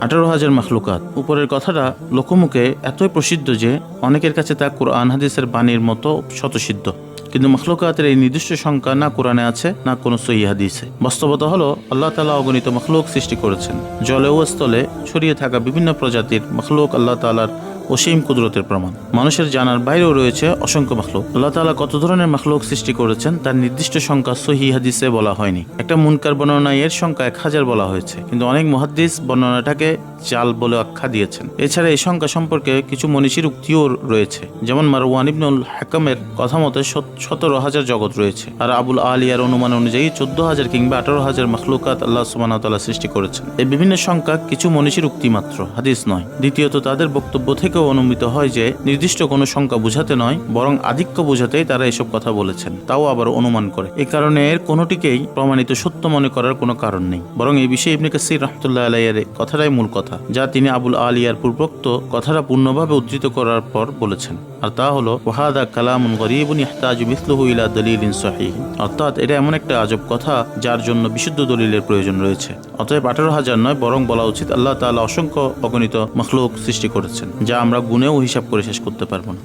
18,000 মখলুকাত। উপরের কথাটা লোকমুখে এতই প্রসিদ্ধ যে অনেকের কাছে তা কুরআন হাদিসের বাণীর মতো স্বতঃসিদ্ধ, কিন্তু মখলুকাতের এই নির্দিষ্ট সংখ্যা না কোরআনে আছে না কোনো সহিহ হাদিসে। বাস্তবতা হলো আল্লাহ তাআলা অগণিত মখলুক সৃষ্টি করেছেন। জলে ও স্থলে ছড়িয়ে থাকা বিভিন্ন প্রজাতির মখলুক আল্লাহ তাআলার অসীম কুদরতের প্রমাণ। মানুষের জানার বাইরেও রয়েছে অসংখ্য মখলুক। আল্লাহ তাআলা কত ধরনের মখলুক সৃষ্টি করেছেন তার নির্দিষ্ট সংখ্যা সহিহ হাদিসে বলা হয়নি। একটা মুনকার বর্ণনায় এর সংখ্যা 1000 বলা হয়েছে, কিন্তু অনেক মুহাদ্দিস বর্ণনাটাকে জাল বলে আখ্যা দিয়েছেন। এছাড়া এই সংখ্যা সম্পর্কে কিছু মনীষীর উক্তিও রয়েছে, যেমন মারওয়ান ইবনুল হাকামের কথা মতে 17,000 জগৎ রয়েছে, আর আবুল আলিয়ার অনুমান অনুযায়ী 14,000 কিংবা 18,000 মখলুকাত আল্লাহ সুবহানাহু ওয়া তাআলা সৃষ্টি করেছেন। এই বিভিন্ন সংখ্যা কিছু মনীষীর উক্তি মাত্র, হাদিস নয়। দ্বিতীয়ত, তাদের বক্তব্য থেকেও অনুমিত হয় যে নির্দিষ্ট কোনো সংখ্যা বোঝাতে নয়, বরং আধিক্য বোঝাতেই তারা এসব কথা বলেছেন, তাও আবার অনুমান করে। এই কারণে এর কোনোটিকেই প্রমাণিত সত্য মনে করার কোনো কারণ নেই, বরং এই বিষয়ে ইবনে কাসির রাহমাতুল্লাহ আলাইহির কথাটাই মূল কথা, যা তিনি আবুল আলিয়ার পূর্বোক্ত কথাটা পূর্ণভাবে উদ্ধৃত করার পর বলেছেন, আর তা হলো ওয়াহাদা কালামুন গরীবুন ইহতাজু মিসলুহু ইলা দলিলিন সহিহ, অর্থাৎ এটা এমন একটা আজব কথা যার জন্য বিশুদ্ধ দলিলের প্রয়োজন রয়েছে। অতএব 18,000 নয়, বরং বলা উচিত আল্লাহ তাআলা অসংখ্য অগণিত মখলুক সৃষ্টি করেছেন, যা আমরা গুণেও হিসাব করে শেষ করতে পারবো না।